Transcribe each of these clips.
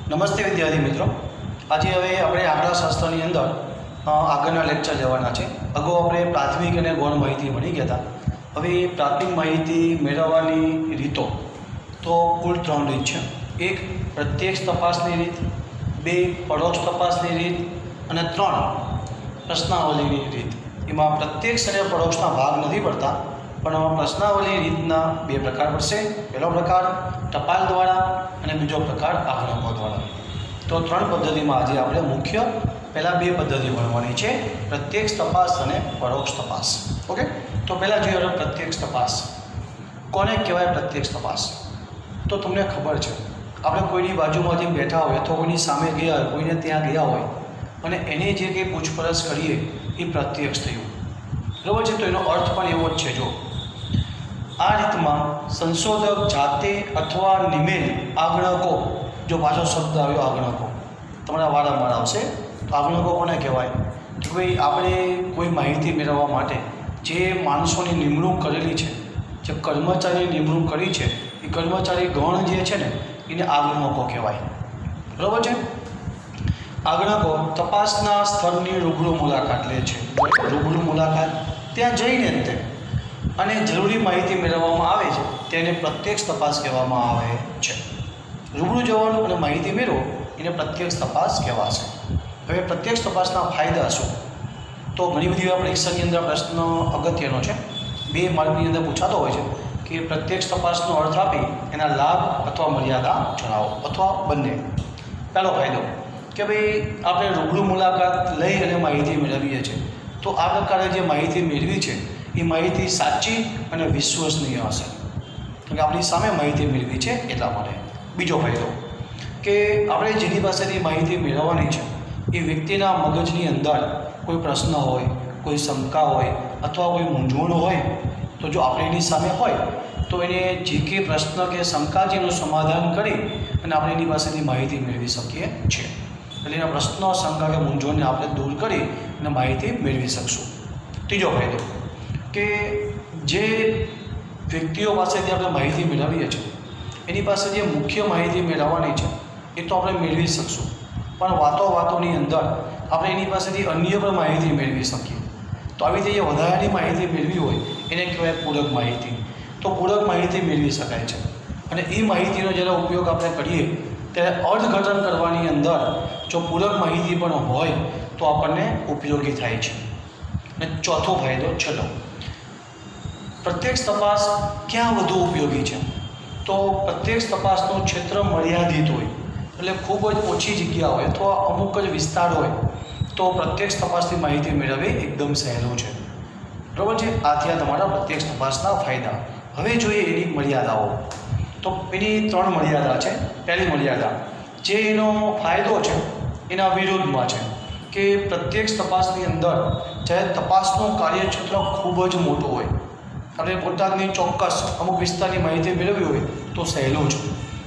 નમસ્તે વિદ્યાર્થી મિત્રો, આજે હવે આપણે આંકડાશાસ્ત્રની અંદર આગળના લેક્ચર લેવાના છે. અગાઉ આપણે પ્રાથમિક અને ગૌણ માહિતી ભણી ગયા હતા. હવે પ્રાથમિક માહિતી મેળવવાની રીતો તો કુલ 3 રીત છે. એક પ્રત્યક્ષ તપાસની રીત, 2 પરોક્ષ તપાસની રીત અને 3 પ્રશ્નાવલીની રીત. એમાં પ્રત્યક્ષ અને પરોક્ષના ભાગ નથી પડતા, પણ પ્રશ્નાવલી રીતના 2 પ્રકાર પડશે. પહેલો પ્રકાર ટપાલ દ્વારા અને બીજો પ્રકાર આંકડકો દ્વારા. તો 3 પદ્ધતિમાં આજે આપણે મુખ્ય પહેલાં 2 પદ્ધતિ ભણવાની છે, પ્રત્યક્ષ તપાસ અને પરોક્ષ તપાસ. ઓકે, તો પહેલાં જોઈએ પ્રત્યક્ષ તપાસ. કોને કહેવાય પ્રત્યક્ષ તપાસ? તો તમને ખબર છે, આપણે કોઈની બાજુમાં જે બેઠા હોય અથવા કોઈની સામે ગયા હોય, કોઈને ત્યાં ગયા હોય અને એની જે કંઈ પૂછપરછ કરીએ એ પ્રત્યક્ષ થયું, બરાબર છે. તો એનો અર્થ પણ એવો જ છે. જો આ રીતમાં સંશોધક જાતે અથવા નિમેલ આંકડકો, જો પાછો શબ્દ આવ્યો આંકડકો તમારા વારંવાર આવશે, તો આંકડકો કોને કહેવાય? તો ભાઈ આપણે કોઈ માહિતી મેળવવા માટે જે માણસોની નિમણૂક કરેલી છે, જે કર્મચારીની નિમણૂક કરી છે, એ કર્મચારી ગણ જે છે ને એને આંકડકો કહેવાય, બરાબર છે. આંકડકો તપાસના સ્થળની રૂબરૂ મુલાકાત લે છે. રૂબરૂ મુલાકાત ત્યાં જઈને તે અને જરૂરી માહિતી મેળવવામાં આવે છે, તેને પ્રત્યક્ષ તપાસ કહેવામાં આવે છે. રૂબરૂ જવાનું અને માહિતી મેળવો એને પ્રત્યક્ષ તપાસ કહેવાશે. હવે પ્રત્યક્ષ તપાસના ફાયદા શું? તો ઘણી બધી પરીક્ષાની અંદર પ્રશ્ન અગત્યનો છે, 2 માર્કની અંદર પૂછાતો હોય છે કે પ્રત્યક્ષ તપાસનો અર્થ આપી એના લાભ અથવા મર્યાદા જણાવો, અથવા બંને. પહેલો ફાયદો કે ભાઈ આપણે રૂબરૂ મુલાકાત લઈ અને માહિતી મેળવીએ છીએ, તો આ પ્રકારે જે માહિતી મેળવી છે એ માહિતી સાચી અને વિશ્વસનીય હશે, કેમ કે આપણી સામે માહિતી મેળવી છે એટલા માટે. બીજો ફાયદો કે આપણે જેની પાસેથી માહિતી મેળવવાની છે એ વ્યક્તિના મગજની અંદર કોઈ પ્રશ્ન હોય, કોઈ શંકા હોય અથવા કોઈ મૂંઝવણ હોય, તો જો આપણે એની સામે હોય તો એને જે કે પ્રશ્ન કે શંકા જેનું સમાધાન કરી અને આપણે એની પાસેથી માહિતી મેળવી શકીએ છીએ. એટલે એના પ્રશ્નો, શંકા કે મૂંઝવણને આપણે દૂર કરી અને માહિતી મેળવી શકશું. ત્રીજો ફાયદો કે જે વ્યક્તિઓ પાસેથી આપણે માહિતી મેળવીએ છીએ એની પાસે જે મુખ્ય માહિતી મેળવવાની છે એ તો આપણે મેળવી શકશું, પણ વાતોની અંદર આપણે એની પાસેથી અન્ય પણ માહિતી મેળવી શકીએ. તો આવી રીતે જે વધારાની માહિતી મેળવી હોય એને કહેવાય પૂરક માહિતી. તો પૂરક માહિતી મેળવી શકાય છે, અને એ માહિતીનો જ્યારે ઉપયોગ આપણે કરીએ ત્યારે અર્થઘટન કરવાની અંદર જો પૂરક માહિતી પણ હોય તો આપણને ઉપયોગી થાય છે. અને ચોથો ફાયદો, ચલો પ્રત્યક્ષ તપાસ ક્યાં વધુ ઉપયોગી છે? તો પ્રત્યક્ષ તપાસનું ક્ષેત્ર મર્યાદિત હોય, એટલે ખૂબ જ ઓછી જગ્યા હોય અથવા અમુક જ વિસ્તાર હોય તો પ્રત્યક્ષ તપાસની માહિતી મેળવવી એકદમ સહેલું છે, બરાબર છે. આ થયા તમારા પ્રત્યક્ષ તપાસના ફાયદા. હવે જોઈએ એની મર્યાદાઓ. તો એની 3 મર્યાદા છે. પહેલી મર્યાદા જે એનો ફાયદો છે એના વિરુદ્ધમાં છે કે પ્રત્યક્ષ તપાસની અંદર જ્યારે તપાસનું કાર્યક્ષેત્ર ખૂબ જ મોટું હોય, આપણે બોટાદની ચોક્કસ અમુક વિસ્તારની માહિતી મેળવવી હોય તો સહેલું છે,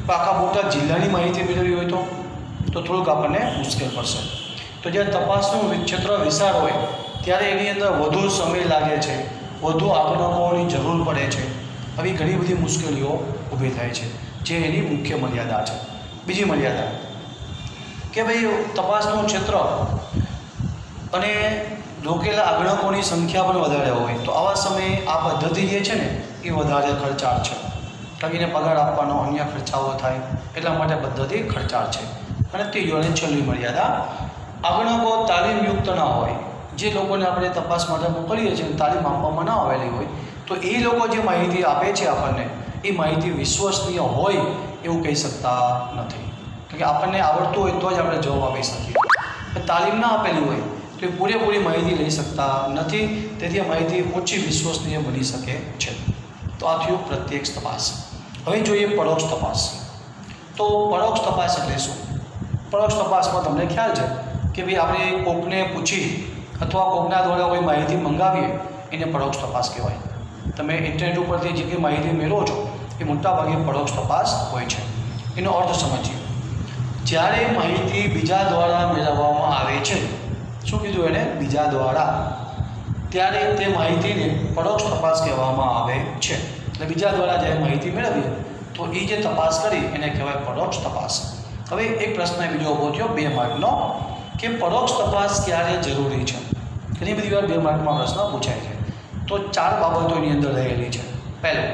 પણ આખા બોટાદ જિલ્લાની માહિતી મેળવવી હોય તો થોડુંક આપણને મુશ્કેલ પડશે. તો જ્યારે તપાસનું ક્ષેત્ર વિશાળ હોય ત્યારે એની અંદર વધુ સમય લાગે છે, વધુ આંકડકોની જરૂર પડે છે. આવી ઘણી બધી મુશ્કેલીઓ ઊભી થાય છે, જે એની મુખ્ય મર્યાદા છે. બીજી મર્યાદા કે ભાઈ તપાસનું ક્ષેત્ર અને રોકેલા આંકડકોની સંખ્યા પણ વધારે હોય, તો આવા સમયે આ પદ્ધતિ જે છે ને એ વધારે ખર્ચાળ છે, કારણ કે એને પગાર આપવાનો અન્ય ખર્ચાઓ થાય, એટલા માટે પદ્ધતિ ખર્ચાળ છે. અને ત્રીજો અને છેલ્લી મર્યાદા, આંકડકો તાલીમયુક્ત ના હોય. જે લોકોને આપણે તપાસ માટે મોકલીએ છીએ તાલીમ આપવામાં ના આવેલી હોય, તો એ લોકો જે માહિતી આપે છે આપણને એ માહિતી વિશ્વસનીય હોય એવું કહી શકતા નથી, કારણ કે આપણને આવડતું હોય તો જ આપણે જવાબ આપી શકીએ. તાલીમ ના આપેલી હોય તો એ પૂરેપૂરી માહિતી લઈ શકતા નથી, તેથી આ માહિતી ઓછી વિશ્વસનીય બની શકે છે. તો આ થયું પ્રત્યક્ષ તપાસ. હવે જોઈએ પરોક્ષ તપાસ. તો પરોક્ષ તપાસ એટલે શું? પરોક્ષ તપાસમાં તમને ખ્યાલ છે કે ભાઈ આપણે કોકને પૂછી અથવા કોકના દ્વારા કોઈ માહિતી મંગાવીએ એને પરોક્ષ તપાસ કહેવાય. તમે ઇન્ટરનેટ ઉપરથી જે કંઈ માહિતી મેળવો છો એ મોટાભાગે પરોક્ષ તપાસ હોય છે. એનો અર્થ સમજીએ. જ્યારે માહિતી બીજા દ્વારા મેળવવામાં આવે છે, શું કીધું એને? બીજા દ્વારા, ત્યારે તે માહિતીને પરોક્ષ તપાસ કહેવામાં આવે છે. એટલે બીજા દ્વારા જ્યારે માહિતી મેળવીએ તો એ જે તપાસ કરી એને કહેવાય પરોક્ષ તપાસ. હવે એક પ્રશ્ન બીજો ઊભો થયો 2 માર્કનો કે પરોક્ષ તપાસ ક્યારે જરૂરી છે. ઘણી બધી વાર 2 માર્કમાં પ્રશ્ન પૂછાય છે. તો 4 બાબતો એની અંદર રહેલી છે. પહેલું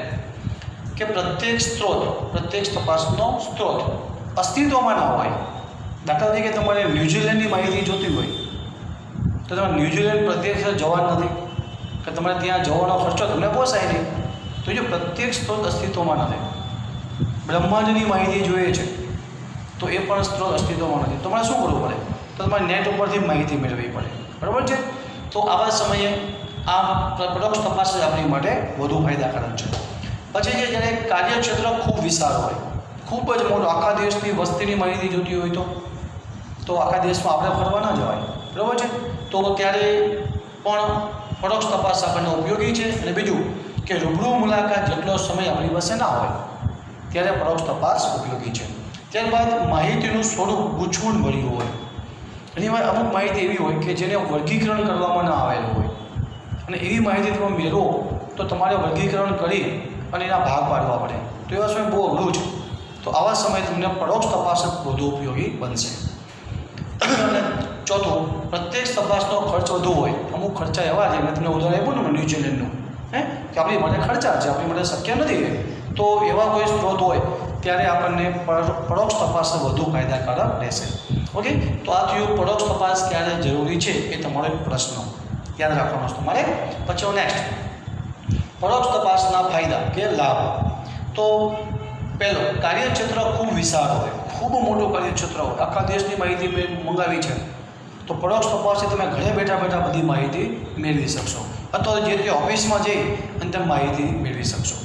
કે પ્રત્યેક તપાસનો સ્ત્રોત અસ્તિત્વમાં ન હોય. દાખલા તરીકે તમારે ન્યૂઝીલેન્ડની માહિતી જોતી હોય તો તમારે ન્યૂઝીલેન્ડ પ્રત્યેક જવાનું નથી કે તમારે ત્યાં જવાનો ખર્ચો તમને પોસાય નહીં. તો જો પ્રત્યેક સ્ત્રોત અસ્તિત્વમાં નથી. બ્રહ્માંડની માહિતી જોઈએ છે તો એ પણ સ્ત્રોત અસ્તિત્વમાં નથી. તમારે શું કરવું પડે? તો તમારે નેટ ઉપરથી માહિતી મેળવવી પડે. બરાબર છે. તો આવા સમયે આ પરોક્ષ તપાસ આપણી માટે વધુ ફાયદાકારક છે. પછી જે જ્યારે કાર્યક્ષેત્ર ખૂબ વિશાળ હોય, ખૂબ જ મોટો, આખા દેશની વસ્તીની માહિતી જોતી હોય તો આખા દેશમાં આપણે ફરવા ન જવાય. બરાબર છે. તો ત્યારે પણ પરોક્ષ તપાસ આપણને ઉપયોગી છે. અને બીજું કે રૂબરૂ મુલાકાત જેટલો સમય આપણી પાસે ના હોય ત્યારે પરોક્ષ તપાસ ઉપયોગી છે. ત્યારબાદ માહિતીનું સ્વરૂપ ગૂંચવણ ભર્યું હોય. ઘણીવાર અમુક માહિતી એવી હોય કે જેને વર્ગીકરણ કરવામાં ન આવેલું હોય અને એવી માહિતી તમે મેળવો તો તમારે વર્ગીકરણ કરી અને એના ભાગ પાડવા પડે. તો એવા સમય બહુ અઘરું છે. તો આવા સમયે તમને પરોક્ષ તપાસ વધુ ઉપયોગી બનશે. અને ચોથું, પ્રત્યેક તપાસનો ખર્ચ વધુ હોય. અમુક ખર્ચા એવા છે, મેં તમને ઉદાહરણ આપ્યું ને ન્યૂઝીલેન્ડનું, કે આપણી માટે ખર્ચા છે, આપણી માટે શક્ય નથી. તો એવા કોઈ સ્ત્રોત હોય ત્યારે આપણને પરોક્ષ તપાસ વધુ ફાયદાકારક રહેશે. ઓકે. તો આ થયું પરોક્ષ તપાસ ક્યારે જરૂરી છે એ તમારો એક પ્રશ્ન યાદ રાખવાનો છે તમારે. પછી નેક્સ્ટ, પરોક્ષ તપાસના ફાયદા કે લાભ. તો પહેલો, કાર્યક્ષેત્ર ખૂબ વિશાળ હોય, ખૂબ મોટું કાર્યક્ષેત્ર હોય, આખા દેશની માહિતી મંગાવી છે તો પરોક્ષ તપાસથી તમે ઘરે બેઠા બેઠા બધી માહિતી મેળવી શકશો, અથવા જે તે ઓફિસમાં જઈ અને તમે માહિતી મેળવી શકશો.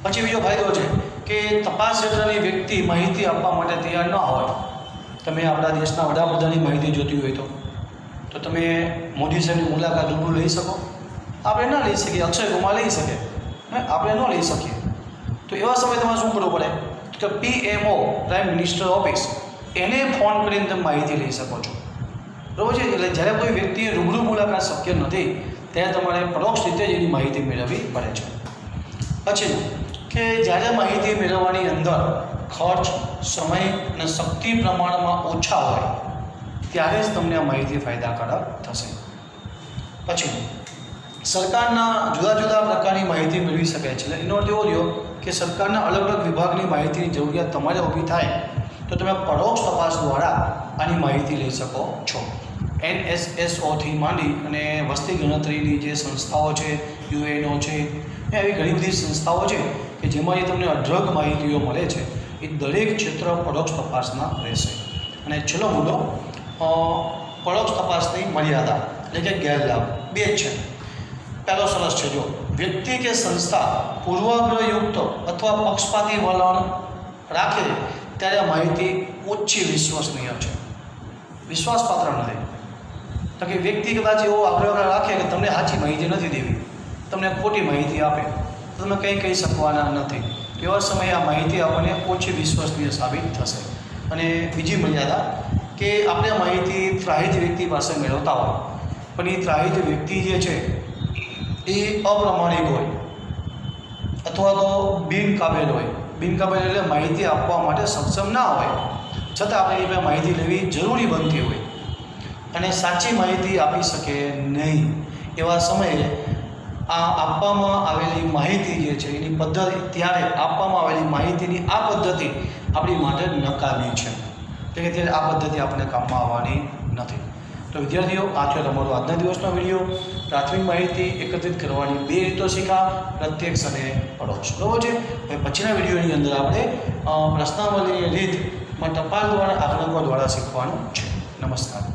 પછી બીજો ફાયદો છે કે તપાસ ક્ષેત્રની વ્યક્તિ માહિતી આપવા માટે તૈયાર ન હોય. તમે આપણા દેશના વડાપ્રધાનની માહિતી જોતી હોય તો તમે મોદી સાહેબની મુલાકાત રૂબરૂ લઈ શકો? આપણે ન લઈ શકીએ. અક્ષય કુમાર લઈ શકે, આપણે ન લઈ શકીએ. તો એવા સમયે તમારે શું કરવું પડે કે PMO, પ્રાઇમ મિનિસ્ટર ઓફિસ, એને ફોન કરીને તમે માહિતી લઈ શકો છો. બરાબર છે. એટલે જ્યારે કોઈ વ્યક્તિએ રૂબરૂ મુલાકાત શક્ય નથી ત્યારે તમારે પરોક્ષ રીતે જ એની માહિતી મેળવવી પડે છે. પછી કે જ્યારે માહિતી મેળવવાની અંદર ખર્ચ, સમય અને શક્તિ પ્રમાણમાં ઓછા હોય ત્યારે જ તમને આ માહિતી ફાયદાકારક થશે. પછી સરકારના જુદા જુદા પ્રકારની માહિતી મેળવી શકાય છે. એનો અર્થ એવો થયો કે સરકારના અલગ અલગ વિભાગની માહિતીની જરૂરિયાત તમારે ઊભી થાય તો તમે પરોક્ષ તપાસ દ્વારા આની માહિતી લઈ શકો છો. NSSOથી માંડી અને વસ્તી ગણતરીની જે સંસ્થાઓ છે, UNO છે, એવી ઘણી બધી સંસ્થાઓ છે કે જેમાંથી તમને અઢળક માહિતીઓ મળે છે. એ દરેક ક્ષેત્ર પરોક્ષ તપાસના રહેશે. અને છેલ્લો મુદ્દો, પરોક્ષ તપાસની મર્યાદા એટલે કે ગેરલાભ 2 જ છે. પહેલો સરસ છે, જો વ્યક્તિ કે સંસ્થા પૂર્વાગ્રહયુક્ત અથવા પક્ષપાતી વલણ રાખે ત્યારે માહિતી ઓછી વિશ્વસનીય છે, વિશ્વાસપાત્ર નથી. તો કે વ્યક્તિ કદાચ એવો આગ્રહ રાખે કે તમને સાચી માહિતી નથી દેવી, તમને ખોટી માહિતી આપે તો તમે કંઈ કહી શકવાના નથી. એવા સમયે આ માહિતી આપણને ઓછી વિશ્વસનીય સાબિત થશે. અને બીજી મર્યાદા કે આપણે માહિતી ત્રાહિત વ્યક્તિ પાસે મેળવતા હોય પણ એ ત્રાહિત વ્યક્તિ જે છે એ અપ્રમાણિક હોય અથવા તો બિનકાબેલ હોય. બિનકાબેલ એટલે માહિતી આપવા માટે સક્ષમ ના હોય છતાં આપણે એ માહિતી લેવી જરૂરી બનતી હોય અને સાચી માહિતી આપી શકે નહીં. એવા સમયે આ આપવામાં આવેલી માહિતી જે છે એની પદ્ધતિ, ત્યારે આપવામાં આવેલી માહિતીની આ પદ્ધતિ આપણી માટે નકામી છે, એટલે કે ત્યારે આ પદ્ધતિ આપણને કામમાં આવવાની નથી. તો વિદ્યાર્થીઓ, આ છે તમારો આજના દિવસનો વિડીયો. પ્રાથમિક માહિતી એકત્રિત કરવાની 2 રીતો શીખા, પ્રત્યક્ષ અને પરોક્ષ. બરાબર છે. હવે પછીના વિડીયોની અંદર આપણે પ્રશ્નાવલીની રીતમાં ટપાલ દ્વારા, આંકડકો દ્વારા શીખવાનું છે. નમસ્કાર.